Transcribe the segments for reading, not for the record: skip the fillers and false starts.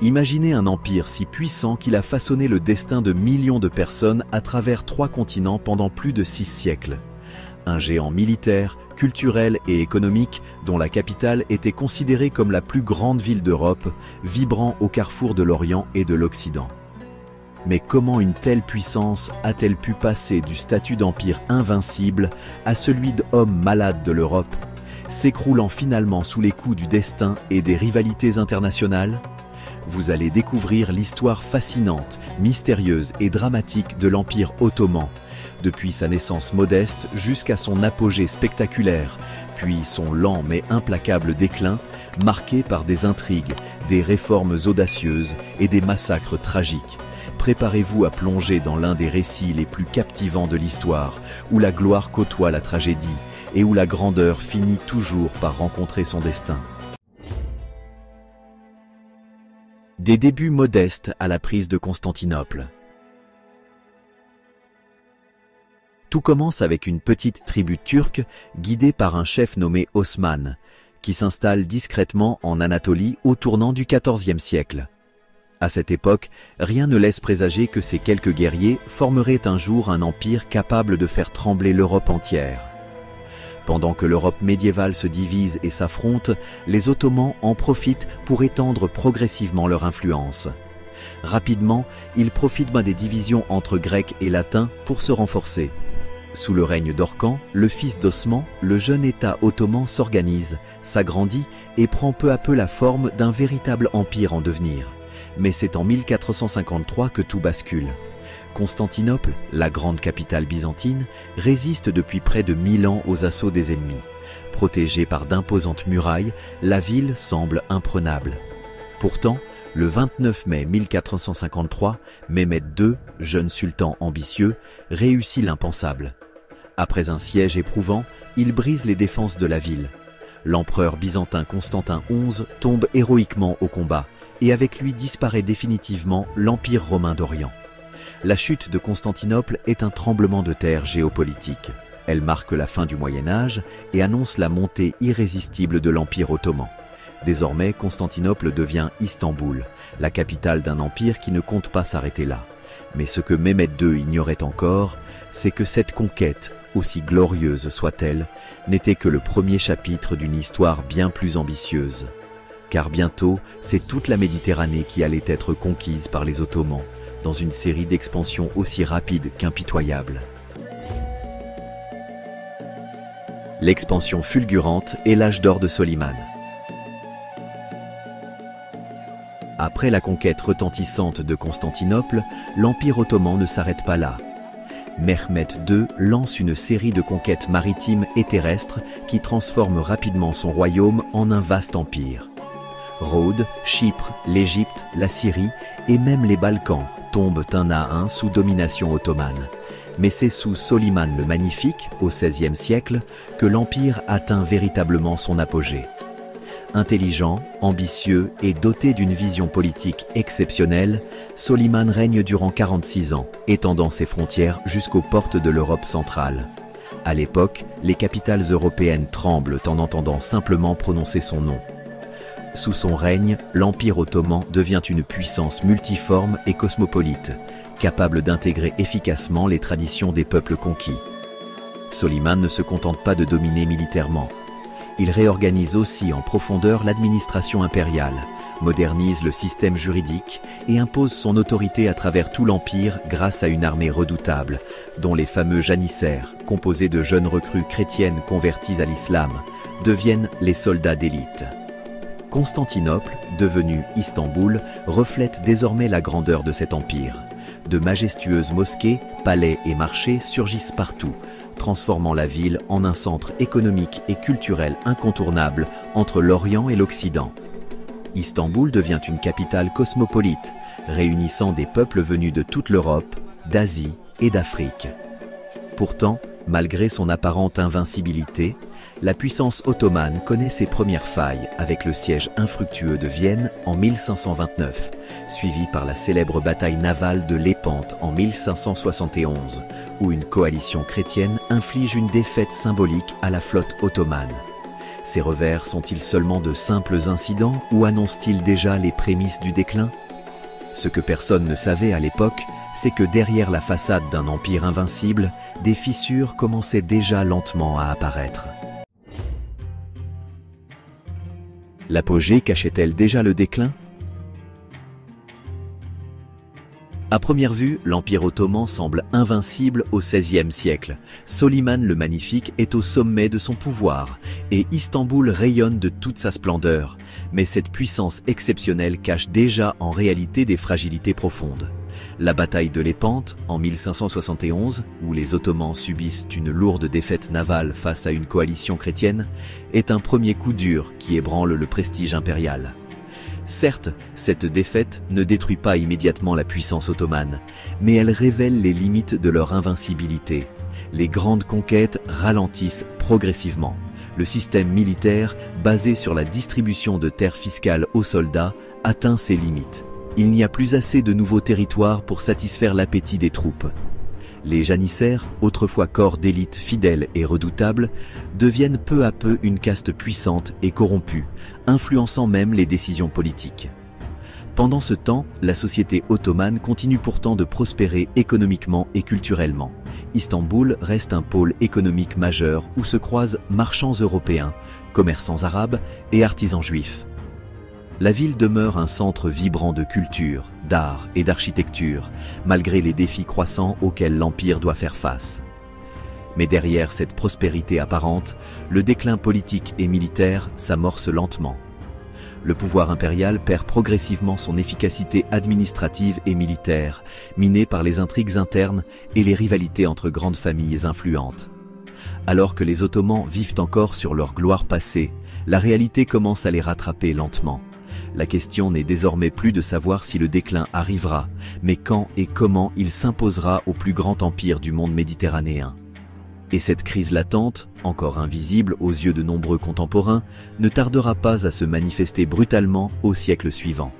Imaginez un empire si puissant qu'il a façonné le destin de millions de personnes à travers 3 continents pendant plus de 6 siècles. Un géant militaire, culturel et économique dont la capitale était considérée comme la plus grande ville d'Europe, vibrant au carrefour de l'Orient et de l'Occident. Mais comment une telle puissance a-t-elle pu passer du statut d'empire invincible à celui d'homme malade de l'Europe, s'écroulant finalement sous les coups du destin et des rivalités internationales? Vous allez découvrir l'histoire fascinante, mystérieuse et dramatique de l'Empire ottoman, depuis sa naissance modeste jusqu'à son apogée spectaculaire, puis son lent mais implacable déclin, marqué par des intrigues, des réformes audacieuses et des massacres tragiques. Préparez-vous à plonger dans l'un des récits les plus captivants de l'histoire, où la gloire côtoie la tragédie et où la grandeur finit toujours par rencontrer son destin. Des débuts modestes à la prise de Constantinople. Tout commence avec une petite tribu turque guidée par un chef nommé Osman, qui s'installe discrètement en Anatolie au tournant du XIVe siècle. À cette époque, rien ne laisse présager que ces quelques guerriers formeraient un jour un empire capable de faire trembler l'Europe entière. Pendant que l'Europe médiévale se divise et s'affronte, les Ottomans en profitent pour étendre progressivement leur influence. Rapidement, ils profitent des divisions entre Grecs et Latins pour se renforcer. Sous le règne d'Orkan, le fils d'Osman, le jeune État ottoman s'organise, s'agrandit et prend peu à peu la forme d'un véritable empire en devenir. Mais c'est en 1453 que tout bascule. Constantinople, la grande capitale byzantine, résiste depuis près de 1000 ans aux assauts des ennemis. Protégée par d'imposantes murailles, la ville semble imprenable. Pourtant, le 29 mai 1453, Mehmed II, jeune sultan ambitieux, réussit l'impensable. Après un siège éprouvant, il brise les défenses de la ville. L'empereur byzantin Constantin XI tombe héroïquement au combat, et avec lui disparaît définitivement l'Empire romain d'Orient. La chute de Constantinople est un tremblement de terre géopolitique. Elle marque la fin du Moyen-Âge et annonce la montée irrésistible de l'Empire ottoman. Désormais, Constantinople devient Istanbul, la capitale d'un empire qui ne compte pas s'arrêter là. Mais ce que Mehmed II ignorait encore, c'est que cette conquête, aussi glorieuse soit-elle, n'était que le premier chapitre d'une histoire bien plus ambitieuse. Car bientôt, c'est toute la Méditerranée qui allait être conquise par les Ottomans, dans une série d'expansions aussi rapides qu'impitoyables. L'expansion fulgurante et l'âge d'or de Soliman. Après la conquête retentissante de Constantinople, l'Empire ottoman ne s'arrête pas là. Mehmed II lance une série de conquêtes maritimes et terrestres qui transforment rapidement son royaume en un vaste empire. Rhodes, Chypre, l'Égypte, la Syrie et même les Balkans tombent un à un sous domination ottomane. Mais c'est sous Soliman le Magnifique, au XVIe siècle, que l'Empire atteint véritablement son apogée. Intelligent, ambitieux et doté d'une vision politique exceptionnelle, Soliman règne durant 46 ans, étendant ses frontières jusqu'aux portes de l'Europe centrale. À l'époque, les capitales européennes tremblent en entendant simplement prononcer son nom. Sous son règne, l'Empire ottoman devient une puissance multiforme et cosmopolite, capable d'intégrer efficacement les traditions des peuples conquis. Soliman ne se contente pas de dominer militairement. Il réorganise aussi en profondeur l'administration impériale, modernise le système juridique et impose son autorité à travers tout l'Empire grâce à une armée redoutable, dont les fameux janissaires, composés de jeunes recrues chrétiennes converties à l'islam, deviennent les soldats d'élite. Constantinople, devenue Istanbul, reflète désormais la grandeur de cet empire. De majestueuses mosquées, palais et marchés surgissent partout, transformant la ville en un centre économique et culturel incontournable entre l'Orient et l'Occident. Istanbul devient une capitale cosmopolite, réunissant des peuples venus de toute l'Europe, d'Asie et d'Afrique. Pourtant, malgré son apparente invincibilité, la puissance ottomane connaît ses premières failles avec le siège infructueux de Vienne en 1529, suivi par la célèbre bataille navale de Lépante en 1571, où une coalition chrétienne inflige une défaite symbolique à la flotte ottomane. Ces revers sont-ils seulement de simples incidents ou annoncent-ils déjà les prémices du déclin? Ce que personne ne savait à l'époque, c'est que derrière la façade d'un empire invincible, des fissures commençaient déjà lentement à apparaître. L'apogée cachait-elle déjà le déclin? À première vue, l'Empire ottoman semble invincible au XVIe siècle. Soliman le Magnifique est au sommet de son pouvoir et Istanbul rayonne de toute sa splendeur. Mais cette puissance exceptionnelle cache déjà en réalité des fragilités profondes. La bataille de Lépante, en 1571, où les Ottomans subissent une lourde défaite navale face à une coalition chrétienne, est un premier coup dur qui ébranle le prestige impérial. Certes, cette défaite ne détruit pas immédiatement la puissance ottomane, mais elle révèle les limites de leur invincibilité. Les grandes conquêtes ralentissent progressivement. Le système militaire, basé sur la distribution de terres fiscales aux soldats, atteint ses limites. Il n'y a plus assez de nouveaux territoires pour satisfaire l'appétit des troupes. Les janissaires, autrefois corps d'élite fidèles et redoutables, deviennent peu à peu une caste puissante et corrompue, influençant même les décisions politiques. Pendant ce temps, la société ottomane continue pourtant de prospérer économiquement et culturellement. Istanbul reste un pôle économique majeur où se croisent marchands européens, commerçants arabes et artisans juifs. La ville demeure un centre vibrant de culture, d'art et d'architecture, malgré les défis croissants auxquels l'Empire doit faire face. Mais derrière cette prospérité apparente, le déclin politique et militaire s'amorce lentement. Le pouvoir impérial perd progressivement son efficacité administrative et militaire, miné par les intrigues internes et les rivalités entre grandes familles influentes. Alors que les Ottomans vivent encore sur leur gloire passée, la réalité commence à les rattraper lentement. La question n'est désormais plus de savoir si le déclin arrivera, mais quand et comment il s'imposera au plus grand empire du monde méditerranéen. Et cette crise latente, encore invisible aux yeux de nombreux contemporains, ne tardera pas à se manifester brutalement au siècle suivant.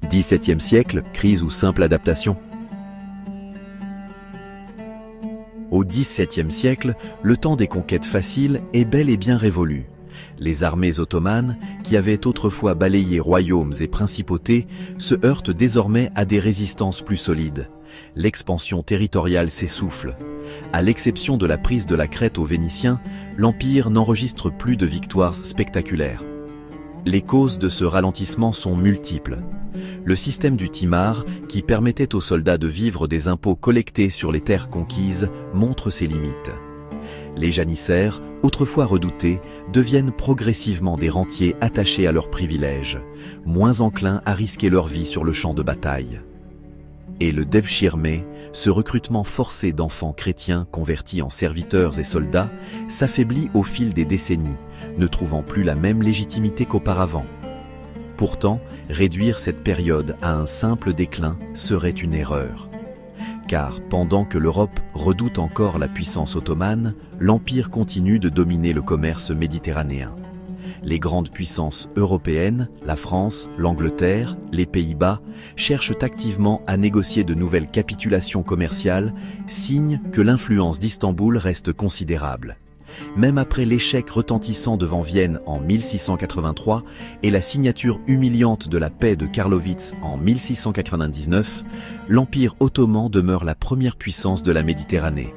XVIIe siècle, crise ou simple adaptation? Au XVIIe siècle, le temps des conquêtes faciles est bel et bien révolu. Les armées ottomanes, qui avaient autrefois balayé royaumes et principautés, se heurtent désormais à des résistances plus solides. L'expansion territoriale s'essouffle. À l'exception de la prise de la Crète aux Vénitiens, l'Empire n'enregistre plus de victoires spectaculaires. Les causes de ce ralentissement sont multiples. Le système du timar, qui permettait aux soldats de vivre des impôts collectés sur les terres conquises, montre ses limites. Les janissaires, autrefois redoutés, deviennent progressivement des rentiers attachés à leurs privilèges, moins enclins à risquer leur vie sur le champ de bataille. Et le devshirme, ce recrutement forcé d'enfants chrétiens convertis en serviteurs et soldats, s'affaiblit au fil des décennies, ne trouvant plus la même légitimité qu'auparavant. Pourtant, réduire cette période à un simple déclin serait une erreur. Car pendant que l'Europe redoute encore la puissance ottomane, l'Empire continue de dominer le commerce méditerranéen. Les grandes puissances européennes, la France, l'Angleterre, les Pays-Bas, cherchent activement à négocier de nouvelles capitulations commerciales, signe que l'influence d'Istanbul reste considérable. Même après l'échec retentissant devant Vienne en 1683 et la signature humiliante de la paix de Karlowitz en 1699, l'Empire ottoman demeure la première puissance de la Méditerranée.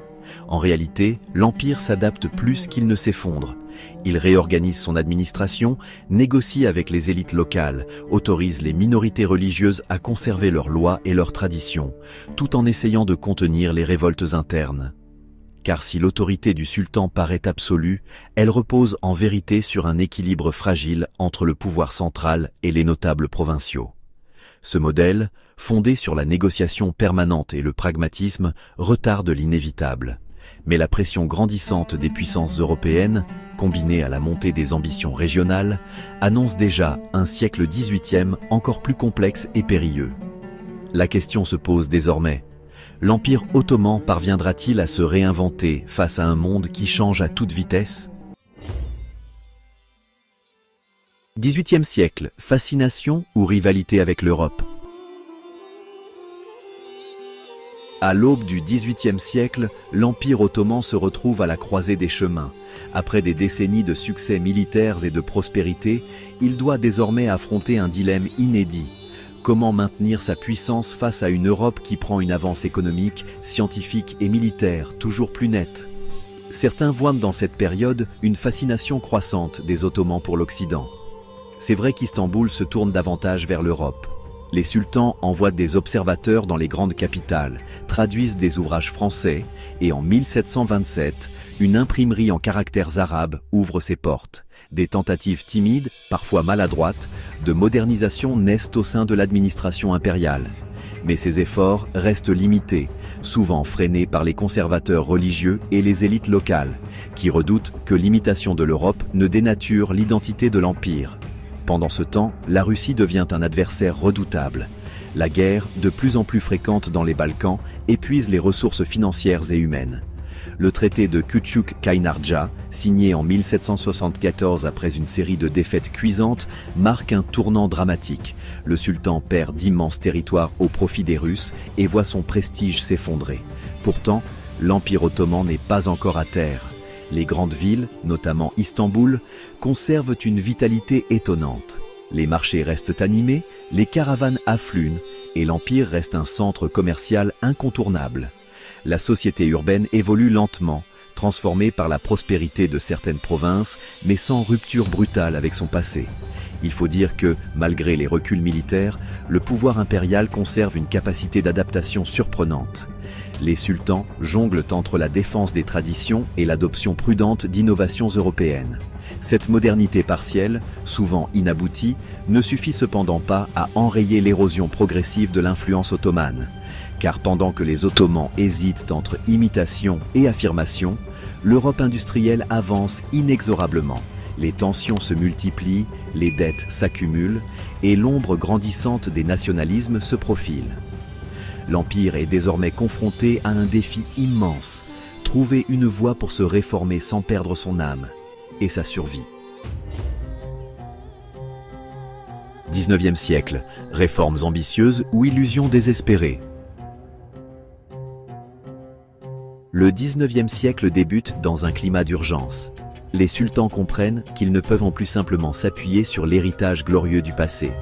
En réalité, l'Empire s'adapte plus qu'il ne s'effondre. Il réorganise son administration, négocie avec les élites locales, autorise les minorités religieuses à conserver leurs lois et leurs traditions, tout en essayant de contenir les révoltes internes. Car si l'autorité du sultan paraît absolue, elle repose en vérité sur un équilibre fragile entre le pouvoir central et les notables provinciaux. Ce modèle, fondé sur la négociation permanente et le pragmatisme, retarde l'inévitable. Mais la pression grandissante des puissances européennes, combinée à la montée des ambitions régionales, annonce déjà un siècle XVIIIe encore plus complexe et périlleux. La question se pose désormais. L'Empire ottoman parviendra-t-il à se réinventer face à un monde qui change à toute vitesse? XVIIIe siècle, fascination ou rivalité avec l'Europe? À l'aube du XVIIIe siècle, l'Empire ottoman se retrouve à la croisée des chemins. Après des décennies de succès militaires et de prospérité, il doit désormais affronter un dilemme inédit. Comment maintenir sa puissance face à une Europe qui prend une avance économique, scientifique et militaire toujours plus nette? Certains voient dans cette période une fascination croissante des Ottomans pour l'Occident. C'est vrai qu'Istanbul se tourne davantage vers l'Europe. Les sultans envoient des observateurs dans les grandes capitales, traduisent des ouvrages français et en 1727, une imprimerie en caractères arabes ouvre ses portes. Des tentatives timides, parfois maladroites, de modernisation naissent au sein de l'administration impériale. Mais ces efforts restent limités, souvent freinés par les conservateurs religieux et les élites locales, qui redoutent que l'imitation de l'Europe ne dénature l'identité de l'Empire. Pendant ce temps, la Russie devient un adversaire redoutable. La guerre, de plus en plus fréquente dans les Balkans, épuise les ressources financières et humaines. Le traité de Küçük-Kaynarca, signé en 1774 après une série de défaites cuisantes, marque un tournant dramatique. Le sultan perd d'immenses territoires au profit des Russes et voit son prestige s'effondrer. Pourtant, l'Empire ottoman n'est pas encore à terre. Les grandes villes, notamment Istanbul, conservent une vitalité étonnante. Les marchés restent animés, les caravanes affluent et l'Empire reste un centre commercial incontournable. La société urbaine évolue lentement, transformée par la prospérité de certaines provinces, mais sans rupture brutale avec son passé. Il faut dire que, malgré les reculs militaires, le pouvoir impérial conserve une capacité d'adaptation surprenante. Les sultans jonglent entre la défense des traditions et l'adoption prudente d'innovations européennes. Cette modernité partielle, souvent inaboutie, ne suffit cependant pas à enrayer l'érosion progressive de l'influence ottomane. Car pendant que les Ottomans hésitent entre imitation et affirmation, l'Europe industrielle avance inexorablement. Les tensions se multiplient, les dettes s'accumulent et l'ombre grandissante des nationalismes se profile. L'Empire est désormais confronté à un défi immense, trouver une voie pour se réformer sans perdre son âme et sa survie. 19e siècle, réformes ambitieuses ou illusions désespérées. Le 19e siècle débute dans un climat d'urgence. Les sultans comprennent qu'ils ne peuvent en plus simplement s'appuyer sur l'héritage glorieux du passé.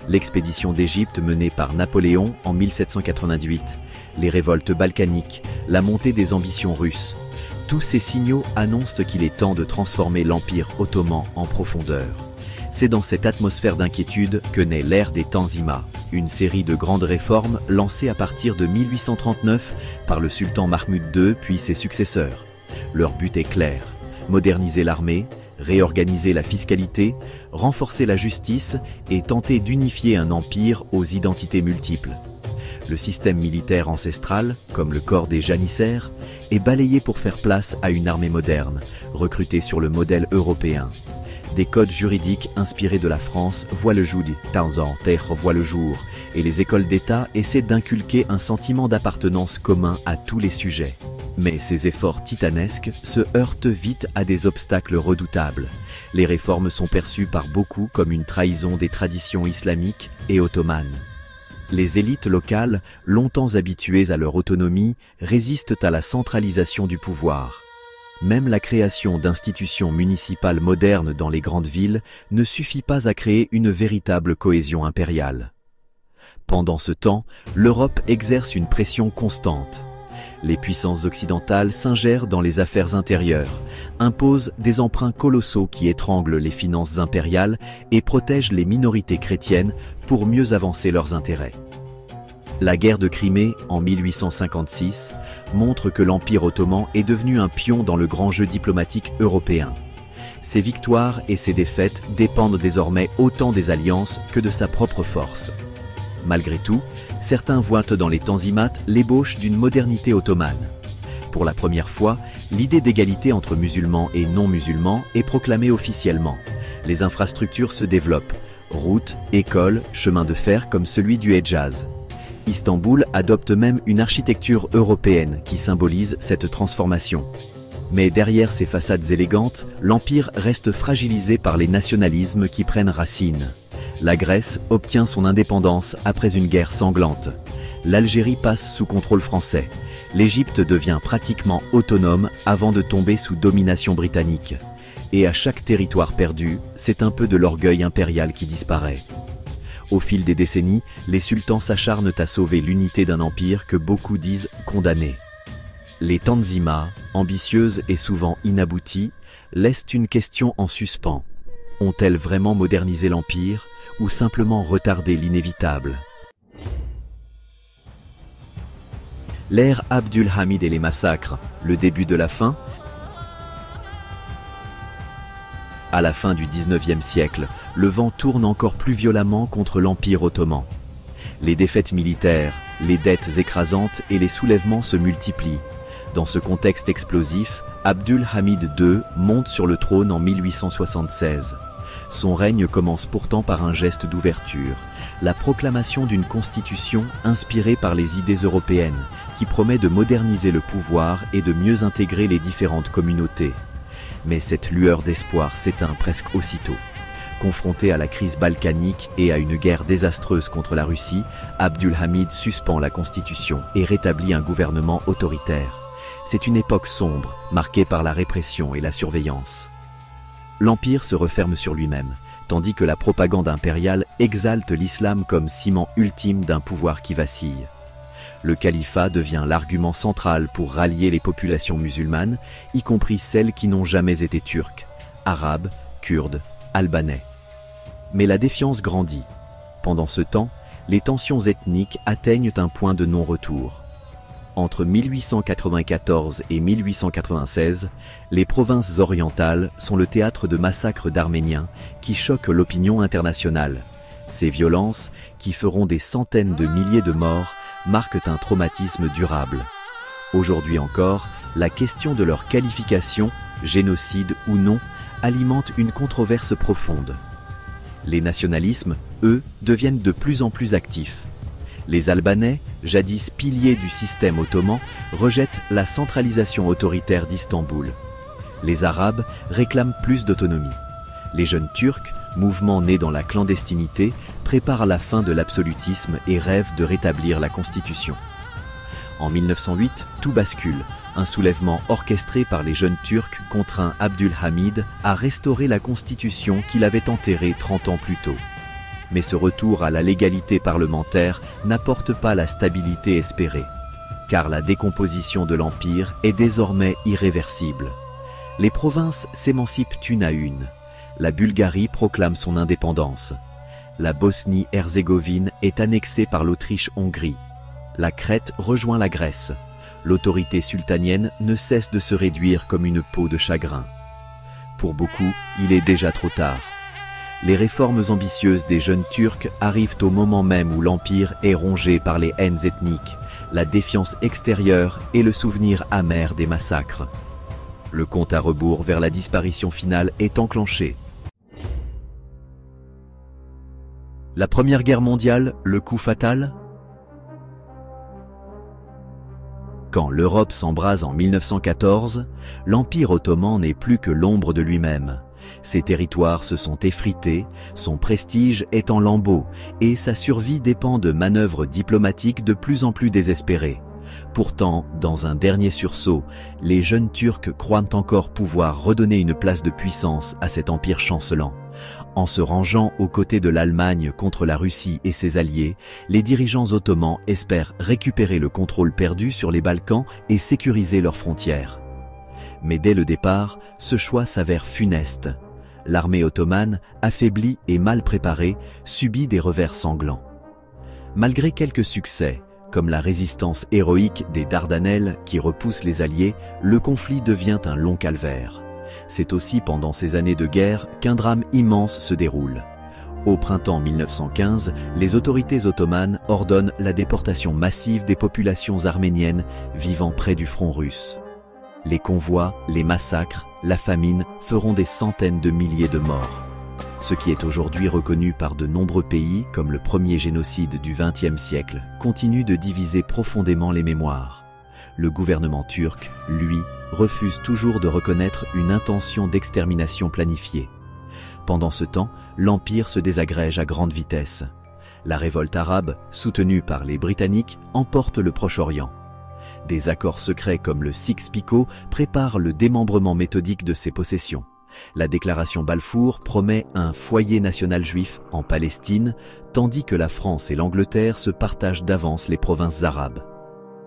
L'expédition d'Égypte menée par Napoléon en 1798, les révoltes balkaniques, la montée des ambitions russes. Tous ces signaux annoncent qu'il est temps de transformer l'Empire ottoman en profondeur. C'est dans cette atmosphère d'inquiétude que naît l'ère des Tanzimat, une série de grandes réformes lancées à partir de 1839 par le sultan Mahmud II puis ses successeurs. Leur but est clair, moderniser l'armée, réorganiser la fiscalité, renforcer la justice et tenter d'unifier un empire aux identités multiples. Le système militaire ancestral, comme le corps des janissaires, est balayé pour faire place à une armée moderne, recrutée sur le modèle européen. Des codes juridiques inspirés de la France voient le jour, et les écoles d'État essaient d'inculquer un sentiment d'appartenance commun à tous les sujets. Mais ces efforts titanesques se heurtent vite à des obstacles redoutables. Les réformes sont perçues par beaucoup comme une trahison des traditions islamiques et ottomanes. Les élites locales, longtemps habituées à leur autonomie, résistent à la centralisation du pouvoir. Même la création d'institutions municipales modernes dans les grandes villes ne suffit pas à créer une véritable cohésion impériale. Pendant ce temps, l'Europe exerce une pression constante. Les puissances occidentales s'ingèrent dans les affaires intérieures, imposent des emprunts colossaux qui étranglent les finances impériales et protègent les minorités chrétiennes pour mieux avancer leurs intérêts. La guerre de Crimée, en 1856, montre que l'Empire ottoman est devenu un pion dans le grand jeu diplomatique européen. Ses victoires et ses défaites dépendent désormais autant des alliances que de sa propre force. Malgré tout, certains voient dans les Tanzimat l'ébauche d'une modernité ottomane. Pour la première fois, l'idée d'égalité entre musulmans et non-musulmans est proclamée officiellement. Les infrastructures se développent, routes, écoles, chemins de fer comme celui du Hedjaz. Istanbul adopte même une architecture européenne qui symbolise cette transformation. Mais derrière ces façades élégantes, l'Empire reste fragilisé par les nationalismes qui prennent racine. La Grèce obtient son indépendance après une guerre sanglante. l'Algérie passe sous contrôle français. L'Égypte devient pratiquement autonome avant de tomber sous domination britannique. Et à chaque territoire perdu, c'est un peu de l'orgueil impérial qui disparaît. Au fil des décennies, les sultans s'acharnent à sauver l'unité d'un empire que beaucoup disent condamné. Les Tanzimat, ambitieuses et souvent inabouties, laissent une question en suspens. Ont-elles vraiment modernisé l'empire ou simplement retardé l'inévitable? L'ère Abdul Hamid et les massacres, le début de la fin? À la fin du XIXe siècle, le vent tourne encore plus violemment contre l'Empire ottoman. Les défaites militaires, les dettes écrasantes et les soulèvements se multiplient. Dans ce contexte explosif, Abdul Hamid II monte sur le trône en 1876. Son règne commence pourtant par un geste d'ouverture, la proclamation d'une constitution inspirée par les idées européennes, qui promet de moderniser le pouvoir et de mieux intégrer les différentes communautés. Mais cette lueur d'espoir s'éteint presque aussitôt. Confronté à la crise balkanique et à une guerre désastreuse contre la Russie, Abdul Hamid suspend la constitution et rétablit un gouvernement autoritaire. C'est une époque sombre, marquée par la répression et la surveillance. L'Empire se referme sur lui-même, tandis que la propagande impériale exalte l'islam comme ciment ultime d'un pouvoir qui vacille. Le califat devient l'argument central pour rallier les populations musulmanes, y compris celles qui n'ont jamais été turques, arabes, kurdes, albanais. Mais la défiance grandit. Pendant ce temps, les tensions ethniques atteignent un point de non-retour. Entre 1894 et 1896, les provinces orientales sont le théâtre de massacres d'Arméniens qui choquent l'opinion internationale. Ces violences, qui feront des centaines de milliers de morts, marquent un traumatisme durable. Aujourd'hui encore, la question de leur qualification, génocide ou non, alimente une controverse profonde. Les nationalismes, eux, deviennent de plus en plus actifs. Les Albanais, jadis piliers du système ottoman, rejettent la centralisation autoritaire d'Istanbul. Les Arabes réclament plus d'autonomie. Les jeunes Turcs, mouvement né dans la clandestinité, préparent la fin de l'absolutisme et rêvent de rétablir la Constitution. En 1908, tout bascule. Un soulèvement orchestré par les jeunes Turcs contraint Abdul Hamid à restaurer la Constitution qu'il avait enterrée 30 ans plus tôt. Mais ce retour à la légalité parlementaire n'apporte pas la stabilité espérée, car la décomposition de l'Empire est désormais irréversible. Les provinces s'émancipent une à une. La Bulgarie proclame son indépendance. La Bosnie-Herzégovine est annexée par l'Autriche-Hongrie. La Crète rejoint la Grèce. L'autorité sultanienne ne cesse de se réduire comme une peau de chagrin. Pour beaucoup, il est déjà trop tard. Les réformes ambitieuses des jeunes Turcs arrivent au moment même où l'Empire est rongé par les haines ethniques, la défiance extérieure et le souvenir amer des massacres. Le compte à rebours vers la disparition finale est enclenché. La Première Guerre mondiale, le coup fatal? Quand l'Europe s'embrase en 1914, l'Empire ottoman n'est plus que l'ombre de lui-même. Ses territoires se sont effrités, son prestige est en lambeaux et sa survie dépend de manœuvres diplomatiques de plus en plus désespérées. Pourtant, dans un dernier sursaut, les jeunes Turcs croient encore pouvoir redonner une place de puissance à cet empire chancelant. En se rangeant aux côtés de l'Allemagne contre la Russie et ses alliés, les dirigeants ottomans espèrent récupérer le contrôle perdu sur les Balkans et sécuriser leurs frontières. Mais dès le départ, ce choix s'avère funeste. L'armée ottomane, affaiblie et mal préparée, subit des revers sanglants. Malgré quelques succès, comme la résistance héroïque des Dardanelles qui repousse les Alliés, le conflit devient un long calvaire. C'est aussi pendant ces années de guerre qu'un drame immense se déroule. Au printemps 1915, les autorités ottomanes ordonnent la déportation massive des populations arméniennes vivant près du front russe. Les convois, les massacres, la famine feront des centaines de milliers de morts. Ce qui est aujourd'hui reconnu par de nombreux pays comme le premier génocide du XXe siècle continue de diviser profondément les mémoires. Le gouvernement turc, lui, refuse toujours de reconnaître une intention d'extermination planifiée. Pendant ce temps, l'Empire se désagrège à grande vitesse. La révolte arabe, soutenue par les Britanniques, emporte le Proche-Orient. Des accords secrets comme le Sykes-Picot préparent le démembrement méthodique de ces possessions. La déclaration Balfour promet un foyer national juif en Palestine, tandis que la France et l'Angleterre se partagent d'avance les provinces arabes.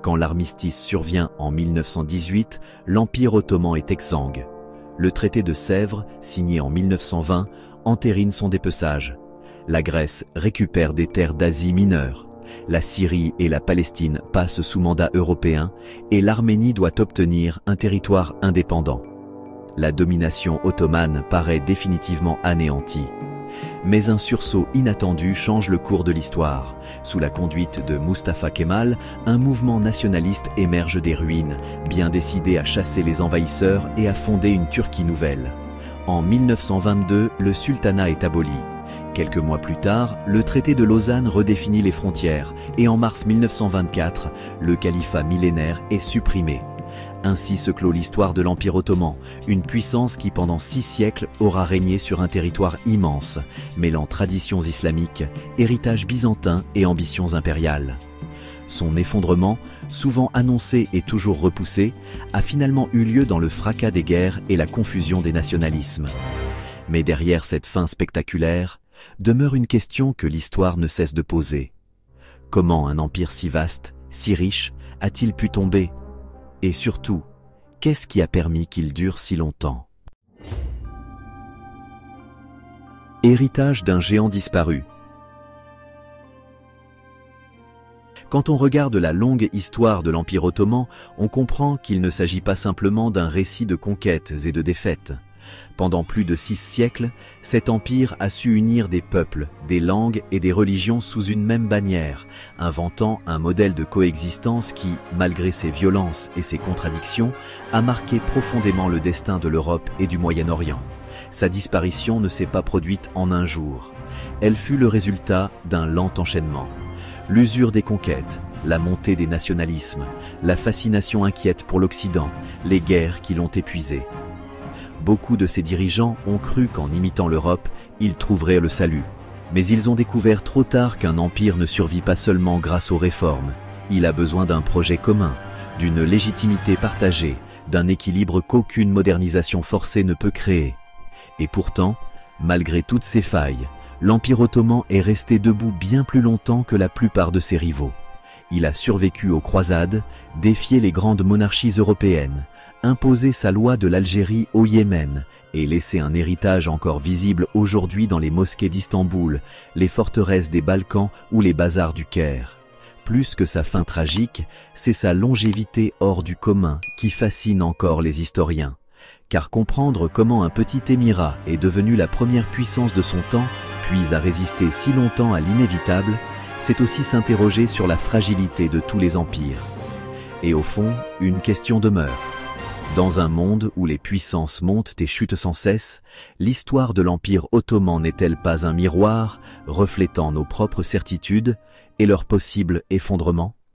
Quand l'armistice survient en 1918, l'Empire ottoman est exsangue. Le traité de Sèvres, signé en 1920, entérine son dépeçage. La Grèce récupère des terres d'Asie mineure. La Syrie et la Palestine passent sous mandat européen et l'Arménie doit obtenir un territoire indépendant. La domination ottomane paraît définitivement anéantie. Mais un sursaut inattendu change le cours de l'histoire. Sous la conduite de Mustafa Kemal, un mouvement nationaliste émerge des ruines, bien décidé à chasser les envahisseurs et à fonder une Turquie nouvelle. En 1922, le sultanat est aboli. Quelques mois plus tard, le traité de Lausanne redéfinit les frontières et en mars 1924, le califat millénaire est supprimé. Ainsi se clôt l'histoire de l'Empire ottoman, une puissance qui pendant 6 siècles aura régné sur un territoire immense, mêlant traditions islamiques, héritage byzantin et ambitions impériales. Son effondrement, souvent annoncé et toujours repoussé, a finalement eu lieu dans le fracas des guerres et la confusion des nationalismes. Mais derrière cette fin spectaculaire, demeure une question que l'histoire ne cesse de poser. Comment un empire si vaste, si riche, a-t-il pu tomber ? Et surtout, qu'est-ce qui a permis qu'il dure si longtemps ? Héritage d'un géant disparu. Quand on regarde la longue histoire de l'Empire ottoman, on comprend qu'il ne s'agit pas simplement d'un récit de conquêtes et de défaites. Pendant plus de 6 siècles, cet empire a su unir des peuples, des langues et des religions sous une même bannière, inventant un modèle de coexistence qui, malgré ses violences et ses contradictions, a marqué profondément le destin de l'Europe et du Moyen-Orient. Sa disparition ne s'est pas produite en un jour. Elle fut le résultat d'un lent enchaînement. L'usure des conquêtes, la montée des nationalismes, la fascination inquiète pour l'Occident, les guerres qui l'ont épuisé. Beaucoup de ces dirigeants ont cru qu'en imitant l'Europe, ils trouveraient le salut. Mais ils ont découvert trop tard qu'un empire ne survit pas seulement grâce aux réformes. Il a besoin d'un projet commun, d'une légitimité partagée, d'un équilibre qu'aucune modernisation forcée ne peut créer. Et pourtant, malgré toutes ces failles, l'Empire ottoman est resté debout bien plus longtemps que la plupart de ses rivaux. Il a survécu aux croisades, défié les grandes monarchies européennes, imposé sa loi de l'Algérie au Yémen et laissé un héritage encore visible aujourd'hui dans les mosquées d'Istanbul, les forteresses des Balkans ou les bazars du Caire. Plus que sa fin tragique, c'est sa longévité hors du commun qui fascine encore les historiens. Car comprendre comment un petit émirat est devenu la première puissance de son temps, puis a résisté si longtemps à l'inévitable, c'est aussi s'interroger sur la fragilité de tous les empires. Et au fond, une question demeure. Dans un monde où les puissances montent et chutent sans cesse, l'histoire de l'Empire ottoman n'est-elle pas un miroir reflétant nos propres certitudes et leur possible effondrement ?